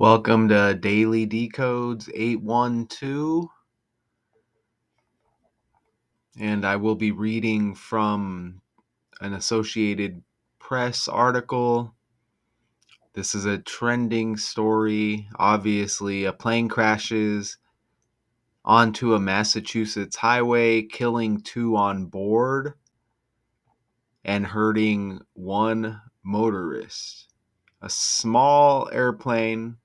Welcome to Daily Decodes 812, and I will be reading from an Associated Press article. This is a trending story. Obviously, a plane crashes onto a Massachusetts highway, killing 2 on board and hurting 1 motorist. A small airplane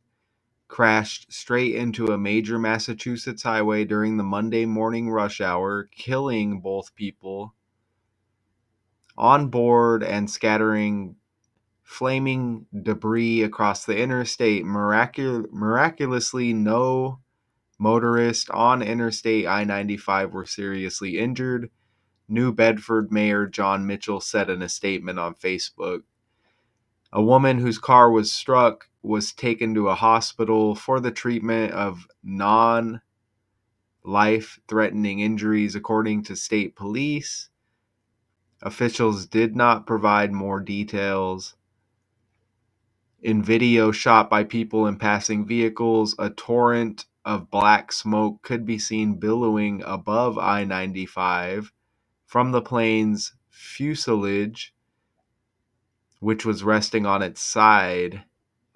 crashed straight into a major Massachusetts highway during the Monday morning rush hour, killing both people on board and scattering flaming debris across the interstate. Miraculously, no motorists on Interstate I-95 were seriously injured, New Bedford Mayor John Mitchell said in a statement on Facebook. A woman whose car was struck was taken to a hospital for the treatment of non-life-threatening injuries, according to state police. Officials did not provide more details. In video shot by people in passing vehicles, a torrent of black smoke could be seen billowing above I-95 from the plane's fuselage, which was resting on its side.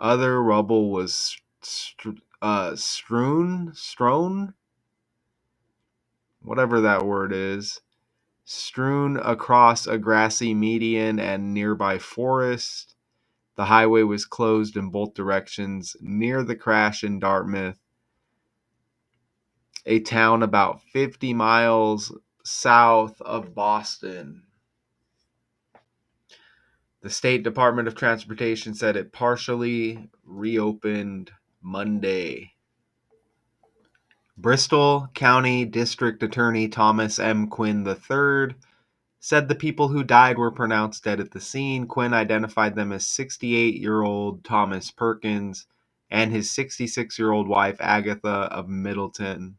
Other rubble was strewn, whatever that word is, strewn across a grassy median and nearby forest. The highway was closed in both directions near the crash in Dartmouth, a town about 50 miles south of Boston. The State Department of Transportation said it partially reopened Monday. Bristol County District Attorney Thomas M. Quinn III said the people who died were pronounced dead at the scene. Quinn identified them as 68-year-old Thomas Perkins and his 66-year-old wife Agatha of Middletown,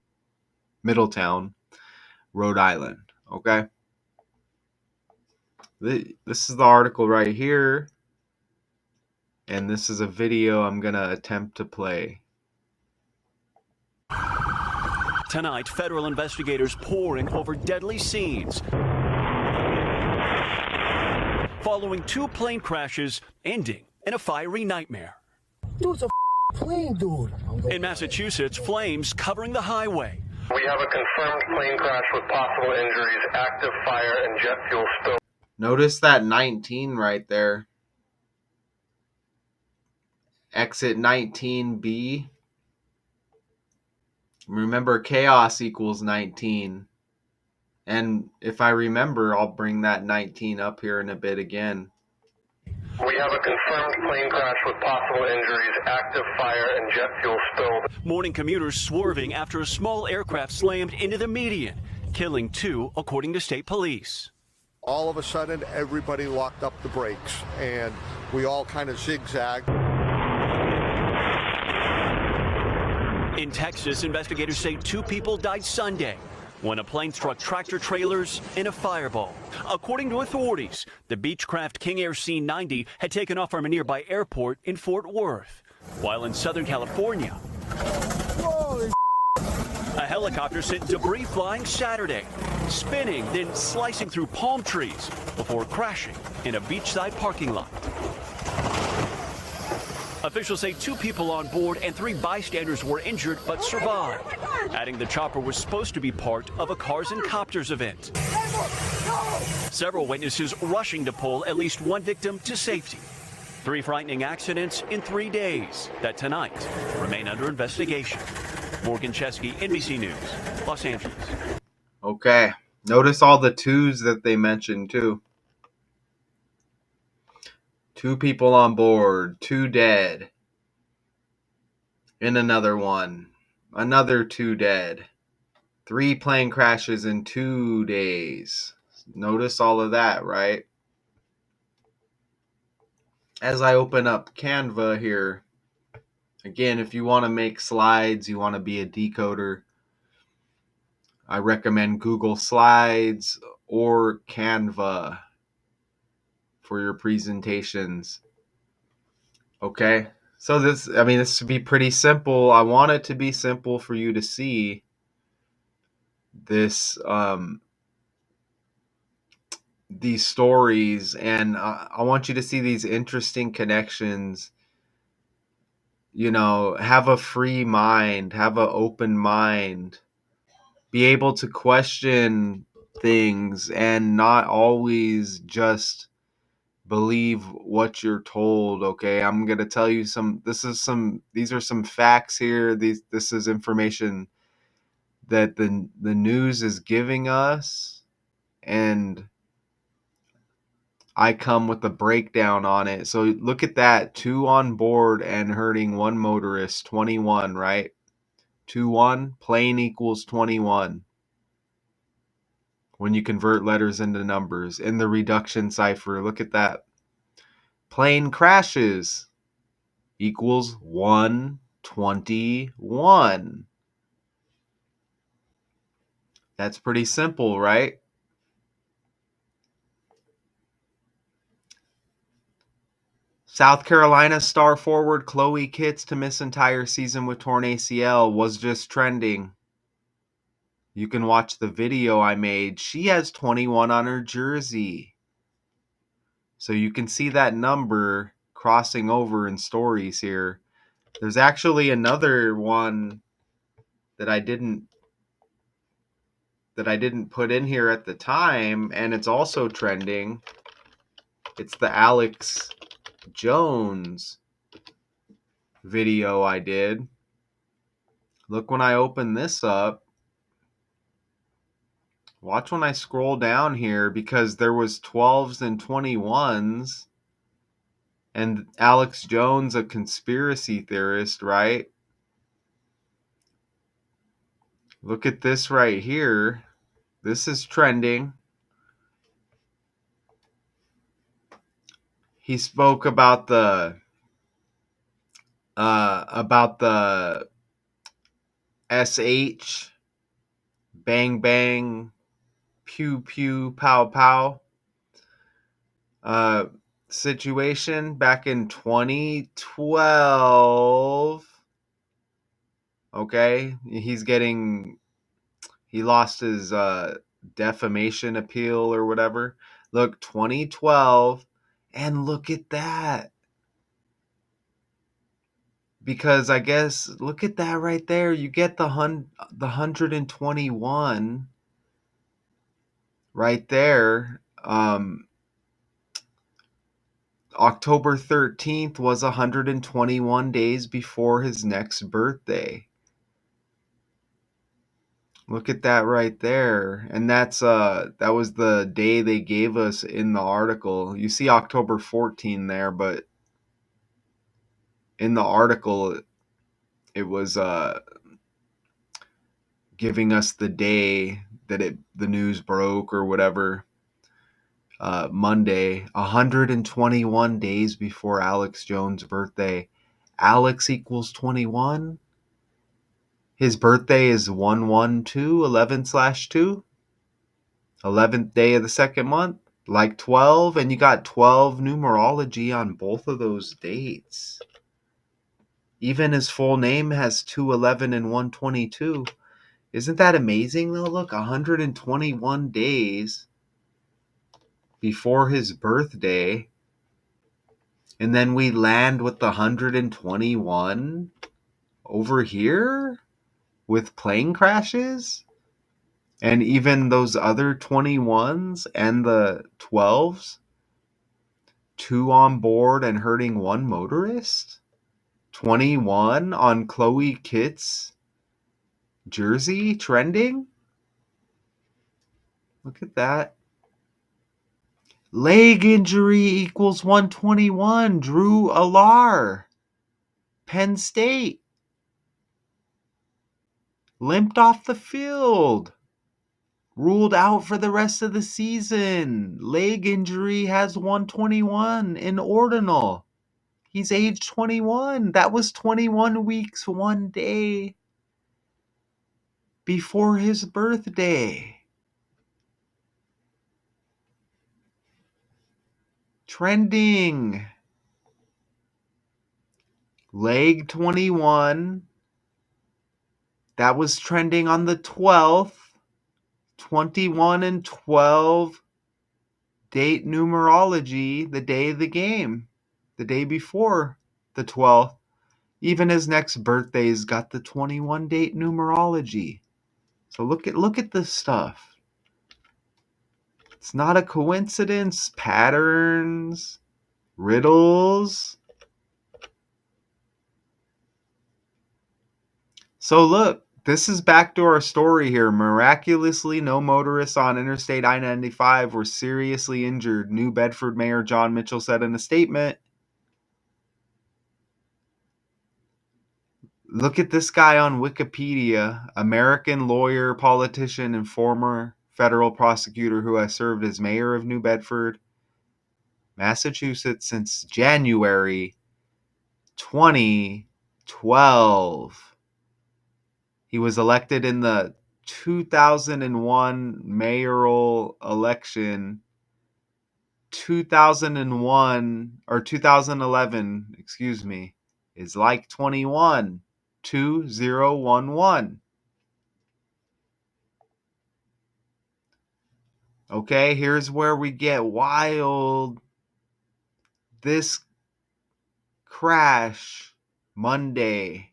Rhode Island. Okay? This is the article right here, and this is a video I'm going to attempt to play. Tonight, federal investigators poring over deadly scenes following 2 plane crashes ending in a fiery nightmare. Dude, it's a plane, dude. In Massachusetts, flames covering the highway. We have a confirmed plane crash with possible injuries, active fire, and jet fuel spill. Notice that 19 right there. Exit 19B. Remember, chaos equals 19. And if I remember, I'll bring that 19 up here in a bit again. We have a confirmed plane crash with possible injuries, active fire, and jet fuel spilled. Morning commuters swerving after a small aircraft slammed into the median, killing 2, according to state police. All of a sudden, everybody locked up the brakes, and we all kind of zigzagged. In Texas, investigators say 2 people died Sunday when a plane struck tractor-trailers in a fireball. According to authorities, the Beechcraft King Air C-90 had taken off from a nearby airport in Fort Worth. While in Southern California, a helicopter sent debris flying Saturday, spinning, then slicing through palm trees before crashing in a beachside parking lot. Officials say 2 people on board and 3 bystanders were injured but survived, adding the chopper was supposed to be part of a Cars and Copters event. Several witnesses rushing to pull at least 1 victim to safety. 3 frightening accidents in 3 days that tonight remain under investigation. Morgan Chesky, NBC News, Los Angeles. Okay. Notice all the 2s that they mentioned, too. 2 people on board, 2 dead. In another one, another 2 dead. 3 plane crashes in 2 days. Notice all of that, right? As I open up Canva here, again, if you want to make slides, you want to be a decoder, I recommend Google Slides or Canva for your presentations. Okay, So this should be pretty simple. I want it to be simple for you to see this these stories, and I want you to see these interesting connections. Have a free mind, have an open mind, be able to question things and not always just believe what you're told. Okay, I'm going to tell you these are some facts here. This is information that the news is giving us, and I come with a breakdown on it. So look at that, 2 on board and hurting 1 motorist, 21, right? 2-1, plane equals 21 when you convert letters into numbers in the reduction cipher. Look at that. Plane crashes equals 121. That's pretty simple, right? South Carolina star forward Chloe Kitts to miss entire season with torn ACL was just trending. You can watch the video I made. She has 21 on her jersey. So you can see that number crossing over in stories here. There's actually another one that I didn't put in here at the time, and it's also trending. It's the Alex Jones video I did. Look, when I open this up, watch when I scroll down here, because there was 12s and 21s, and Alex Jones, a conspiracy theorist, right? Look at this right here. This is trending. He spoke about the SH bang bang pew pew pow pow uh situation back in 2012. Okay, he lost his defamation appeal or whatever. Look, 2012, and look at that. Because I guess, look at that right there. You get the 121 right there. October 13th was 121 days before his next birthday. Look at that right there. And that was the day they gave us in the article. You see October 14 there, but in the article it was giving us the day that the news broke or whatever. Monday, 121 days before Alex Jones' birthday. Alex equals 21. His birthday is 112, 11/2, 11th day of the second month, like 12, and you got 12 numerology on both of those dates. Even his full name has 211 and 122. Isn't that amazing though? Look, 121 days before his birthday, and then we land with the 121 over here with plane crashes. And even those other 21s and the 12s, 2 on board and hurting 1 motorist. 21 on Chloe Kitts' jersey trending. Look at that. Leg injury equals 121. Drew Alar, Penn State, limped off the field. Ruled out for the rest of the season. Leg injury, has 121 in ordinal. He's age 21. That was 21 weeks, 1 day before his birthday. Trending. Leg 21. That was trending on the 12th. 21 and 12 date numerology, the day of the game, the day before the 12th. Even his next birthday's got the 21 date numerology. So look at this stuff. It's not a coincidence. Patterns, riddles. So look, this is back to our story here. Miraculously, no motorists on Interstate I-95 were seriously injured, New Bedford Mayor John Mitchell said in a statement. Look at this guy on Wikipedia, American lawyer, politician, and former federal prosecutor who has served as mayor of New Bedford, Massachusetts since January 2012. He was elected in the 2001 mayoral election. 2001 or 2011, excuse me, is like 21. 2011. Okay, here's where we get wild. This crash, Monday,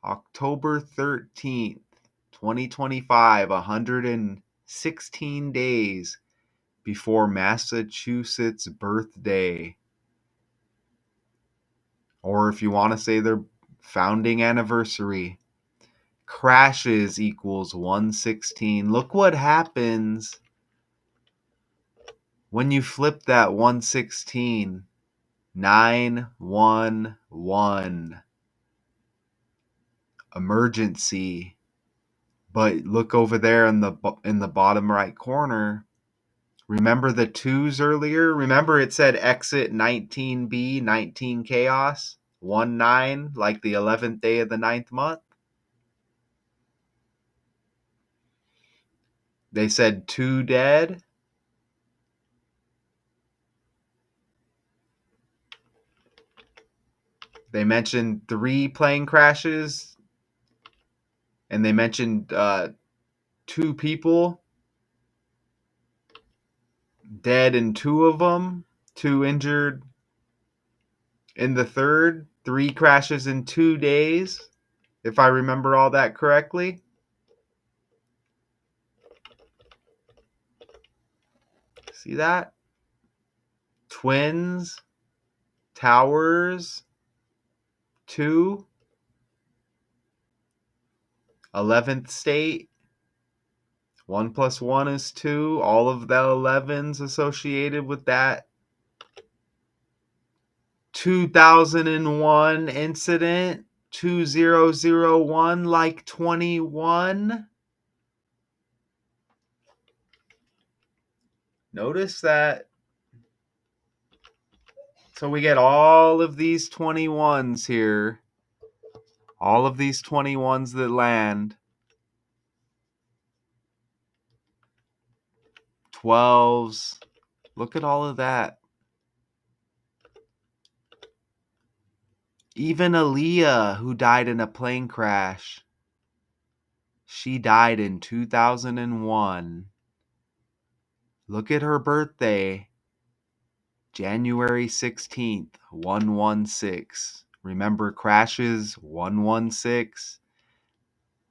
October 13th, 2025, 116 days before Massachusetts' birthday. Or if you want to say their founding anniversary. Crashes equals 116. Look what happens when you flip that 116. 911. Emergency. But look over there in the bottom right corner. Remember the twos earlier? Remember it said exit 19B, 19 chaos, 19, like the 11th day of the 9th month? They said 2 dead. They mentioned 3 plane crashes, and they mentioned 2 people dead in 2 of them, 2 injured in the third, 3 crashes in 2 days, if I remember all that correctly. See that? Twins, towers, 2, 11th state, 1 plus 1 is 2, all of the 11s associated with that 2001 incident, 2001 like 21. Notice that. So we get all of these 21s here. All of these 21s that land. 12s. Look at all of that. Even Aaliyah, who died in a plane crash, she died in 2001. Look at her birthday, January 16th, 116. Remember crashes, 116?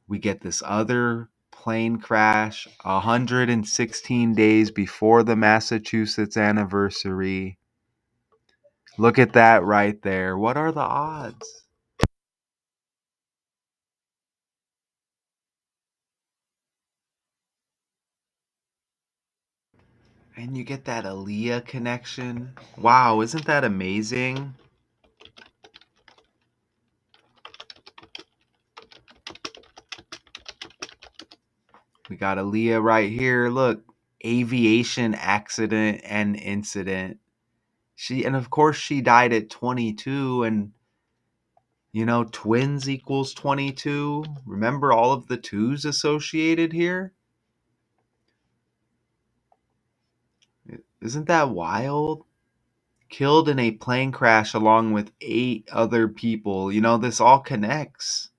We get this other plane crash 116 days before the Massachusetts anniversary. Look at that right there. What are the odds? And you get that Aaliyah connection. Wow, isn't that amazing? We got Aaliyah right here. Look, aviation accident and incident. And of course she died at 22, and twins equals 22. Remember all of the twos associated here? Isn't that wild? killed in a plane crash along with 8 other people. You know, this all connects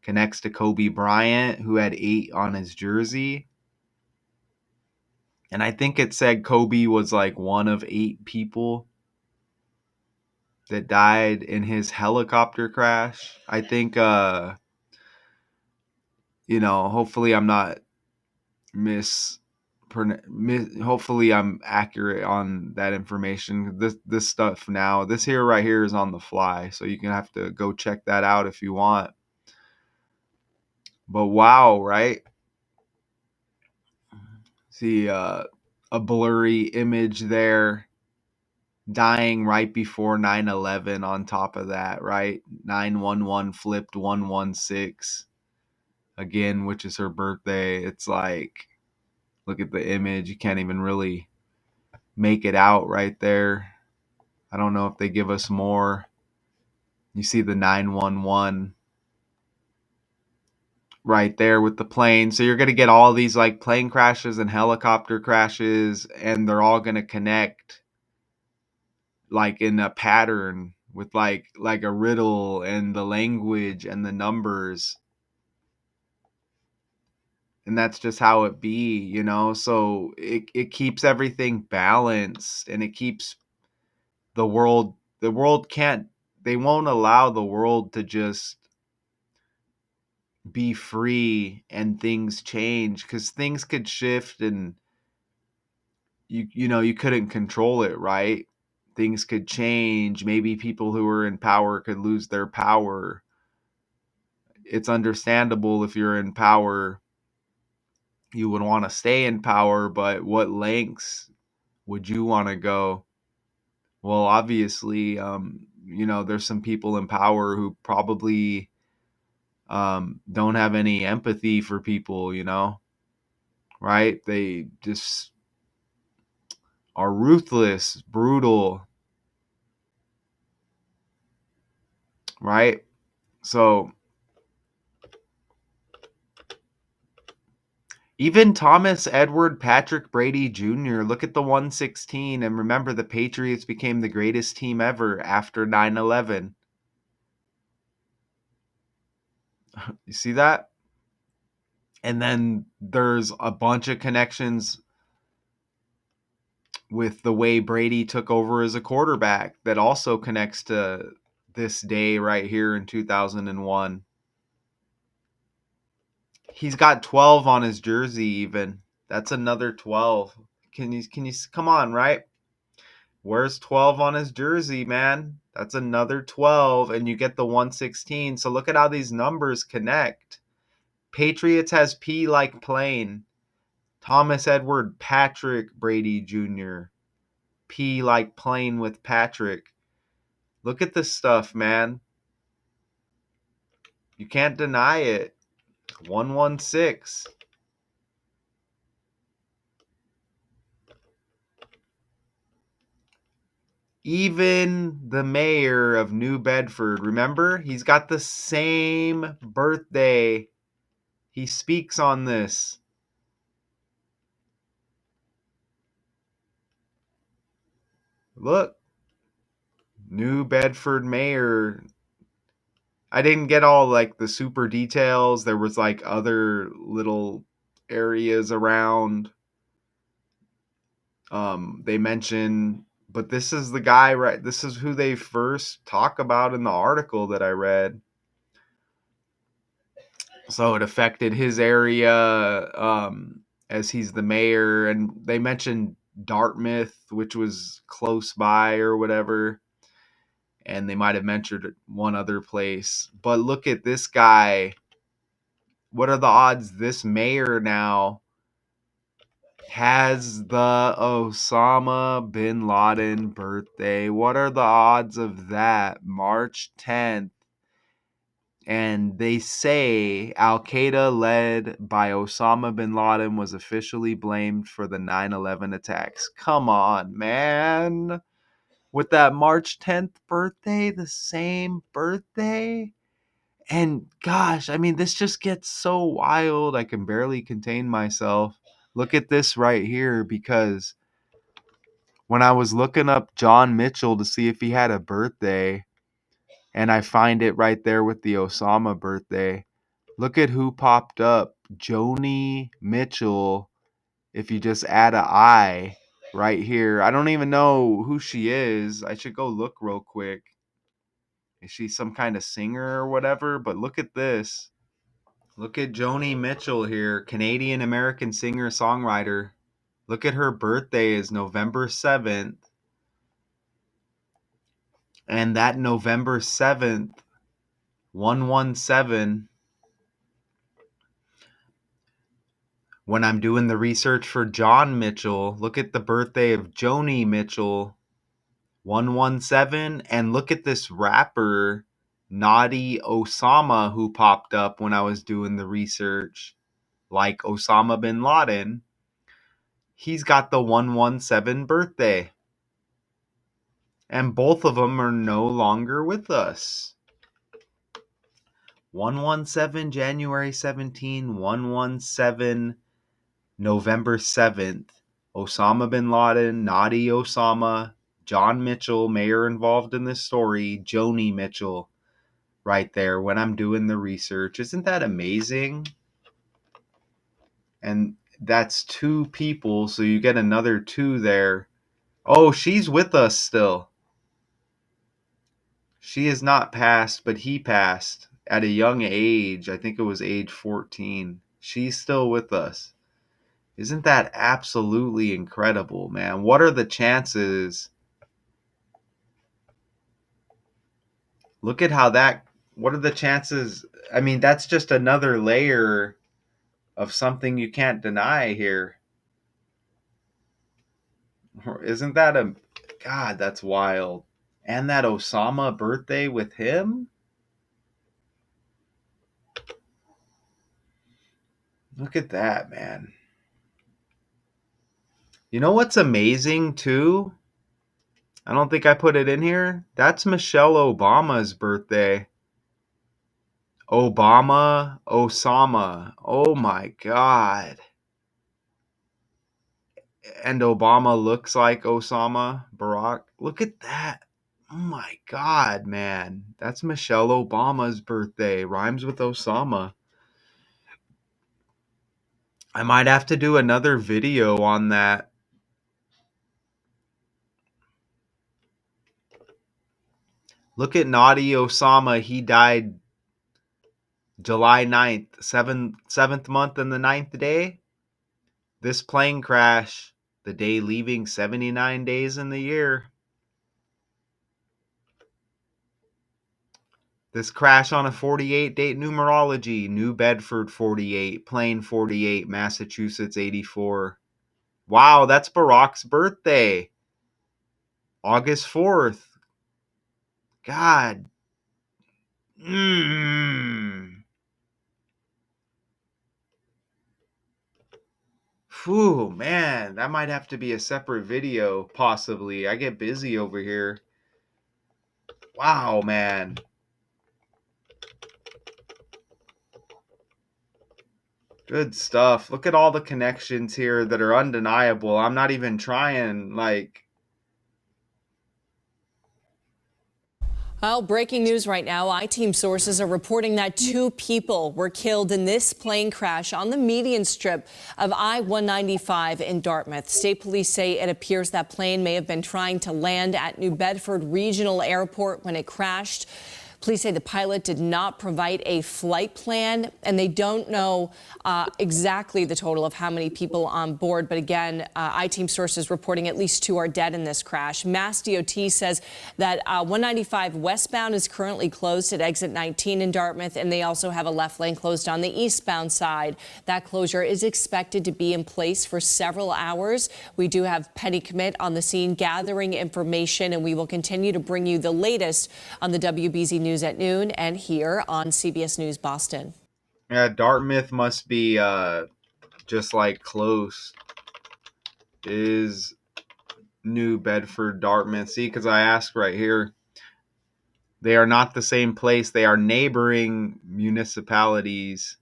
to Kobe Bryant, who had 8 on his jersey. And I think it said Kobe was like one of 8 people that died in his helicopter crash. I think hopefully I'm not hopefully I'm accurate on that information. This stuff now, this here right here is on the fly, so you can have to go check that out if you want. But wow, right? See a blurry image there, dying right before 9/11 on top of that, right? 911 flipped 116 again, which is her birthday. It's like, look at the image. You can't even really make it out right there. I don't know if they give us more. You see the 911 right there with the plane. So you're going to get all these like plane crashes and helicopter crashes, and they're all going to connect like in a pattern with like a riddle, and the language and the numbers. And that's just how it be. So it keeps everything balanced, and it keeps the world can't they won't allow the world to just be free and things change, because things could shift, and you couldn't control it, right? Things could change. Maybe people who are in power could lose their power. It's understandable, if you're in power, you would want to stay in power, but what lengths would you want to go? Well, obviously, there's some people in power who probably don't have any empathy for people, right? They just are ruthless, brutal, right? So even Thomas Edward Patrick Brady Jr., look at the 116, and remember, the Patriots became the greatest team ever after 9/11. You see that? And then there's a bunch of connections with the way Brady took over as a quarterback that also connects to this day right here in 2001. He's got 12 on his jersey even. That's another 12. Can you come on, right? Where's 12 on his jersey, man? That's another 12, and you get the 116. So look at how these numbers connect. Patriots has P like plane. Thomas Edward Patrick Brady Jr. P like plane with Patrick. Look at this stuff, man. You can't deny it. 116. Even the mayor of New Bedford, remember? He's got the same birthday. He speaks on this. Look, New Bedford mayor. I didn't get all like the super details. There was like other little areas around. They mention, but this is the guy, right? This is who they first talk about in the article that I read. So it affected his area, as he's the mayor, and they mentioned Dartmouth, which was close by or whatever, and they might have mentioned one other place. But look at this guy. What are the odds this mayor now has the Osama bin Laden birthday? What are the odds of that? March 10th. And they say Al Qaeda, led by Osama bin Laden, was officially blamed for the 9/11 attacks. Come on, man. With that March 10th birthday, the same birthday? And gosh, I mean, this just gets so wild. I can barely contain myself. Look at this right here, because when I was looking up John Mitchell to see if he had a birthday, and I find it right there with the Osama birthday. Look at who popped up. Joni Mitchell. If you just add a I right here. I don't even know who she is. I should go look real quick. Is she some kind of singer or whatever? But look at this. Look at Joni Mitchell here, Canadian American singer songwriter. Look at her birthday is November 7th. And that November 7th, 117, when I'm doing the research for John Mitchell, look at the birthday of Joni Mitchell, 117, and look at this rapper, Naughty Osama, who popped up when I was doing the research, like Osama bin Laden. He's got the 117 birthday. And both of them are no longer with us. 117 January 17, 117 November 7th. Osama bin Laden, Naughty Osama, John Mitchell, mayor involved in this story, Joni Mitchell, right there when I'm doing the research. Isn't that amazing? And that's two people, so you get another two there. Oh, she's with us still. She is not passed, but he passed at a young age. I think it was age 14. She's still with us. Isn't that absolutely incredible, man? What are the chances? Look at how that, what are the chances? I mean, that's just another layer of something you can't deny here. Isn't that a, God, that's wild. And that Osama birthday with him? Look at that, man. You know what's amazing too? I don't think I put it in here. That's Michelle Obama's birthday. Obama, Osama. Oh my God. And Obama looks like Osama, Barack. Look at that. Oh my God, man. That's Michelle Obama's birthday. Rhymes with Osama. I might have to do another video on that. Look at Naughty Osama. He died July 9th, seventh month and the ninth day. This plane crash, the day leaving 79 days in the year. This crash on a 48 date numerology, New Bedford 48, Plain 48, Massachusetts 84. Wow, that's Barack's birthday. August 4th. God. Phew, man, that might have to be a separate video, possibly. I get busy over here. Wow, man. Good stuff. Look at all the connections here that are undeniable. I'm not even trying, like. Well, breaking news right now. I-Team sources are reporting that 2 people were killed in this plane crash on the median strip of I-195 in Dartmouth. State police say it appears that plane may have been trying to land at New Bedford Regional Airport when it crashed. Police say the pilot did not provide a flight plan, and they don't know exactly the total of how many people on board. But again, I-Team sources reporting at least 2 are dead in this crash. Mass DOT says that 195 westbound is currently closed at exit 19 in Dartmouth, and they also have a left lane closed on the eastbound side. That closure is expected to be in place for several hours. We do have Penny Commit on the scene gathering information, and we will continue to bring you the latest on the WBZ News at noon and here on CBS News Boston. Yeah, Dartmouth must be just like close. Is New Bedford Dartmouth? See, because I asked right here. They are not the same place. They are neighboring municipalities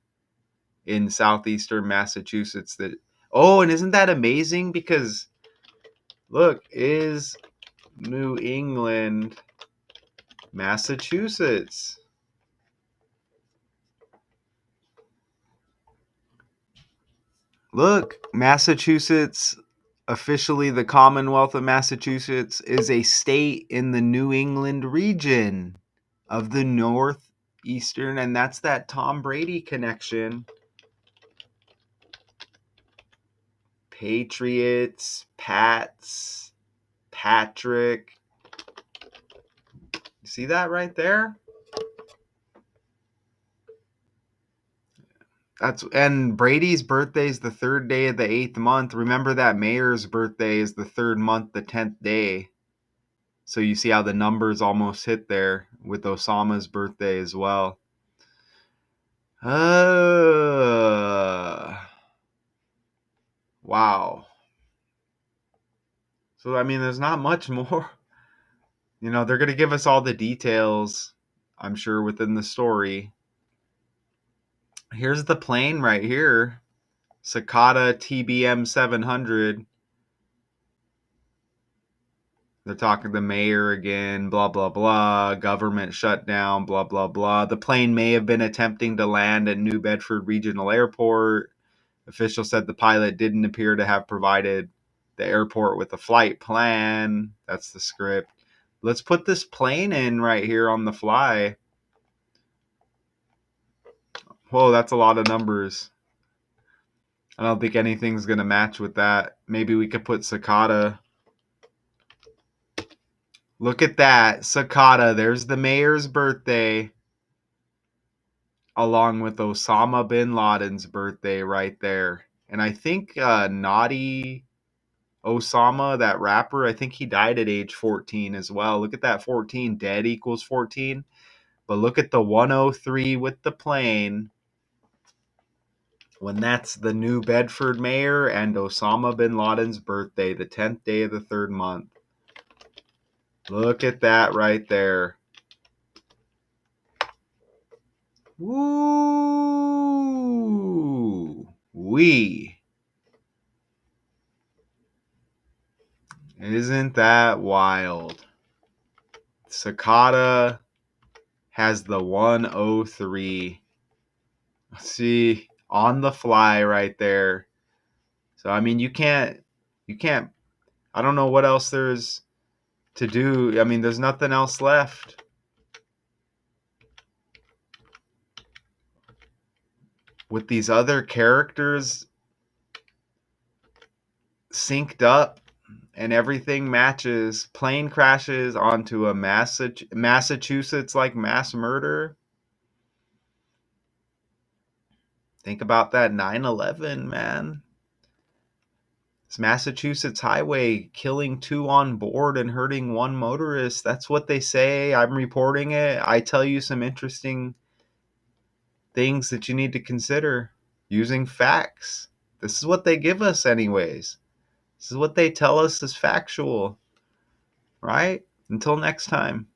in southeastern Massachusetts. That, oh, and isn't that amazing? Because Look, is New England Massachusetts? Look, Massachusetts, officially the Commonwealth of Massachusetts, is a state in the New England region of the Northeastern, and that's that Tom Brady connection. Patriots, Pats, Patrick. You see that right there? And Brady's birthday is the third day of the 8th month. Remember that mayor's birthday is the third month, the 10th day. So you see how the numbers almost hit there with Osama's birthday as well. Wow. So I mean, there's not much more. They're going to give us all the details, I'm sure, within the story. Here's the plane right here. Cicada TBM 700. They're talking to the mayor again, blah, blah, blah. Government shutdown, blah, blah, blah. The plane may have been attempting to land at New Bedford Regional Airport. Officials said the pilot didn't appear to have provided the airport with a flight plan. That's the script. Let's put this plane in right here on the fly. Whoa, that's a lot of numbers. I don't think anything's going to match with that. Maybe we could put Cicada. Look at that. Cicada. There's the mayor's birthday, along with Osama bin Laden's birthday right there. And I think Naughty Osama, that rapper, I think he died at age 14 as well. Look at that 14. Dead equals 14. But look at the 103 with the plane. When that's the New Bedford mayor and Osama bin Laden's birthday, the 10th day of the third month. Look at that right there. Woo! Isn't that wild? Cicada has the 103. See, on the fly right there. So I mean, you can't I don't know what else there's to do. I mean, there's nothing else left. With these other characters synced up and everything matches, plane crashes onto a Massachusetts like mass murder. Think about that 9/11, man. It's Massachusetts highway, killing 2 on board and hurting 1 motorist. That's what they say. I'm reporting it. I tell you some interesting things that you need to consider using facts. This is what they give us anyways. This is what they tell us is factual, right? Until next time.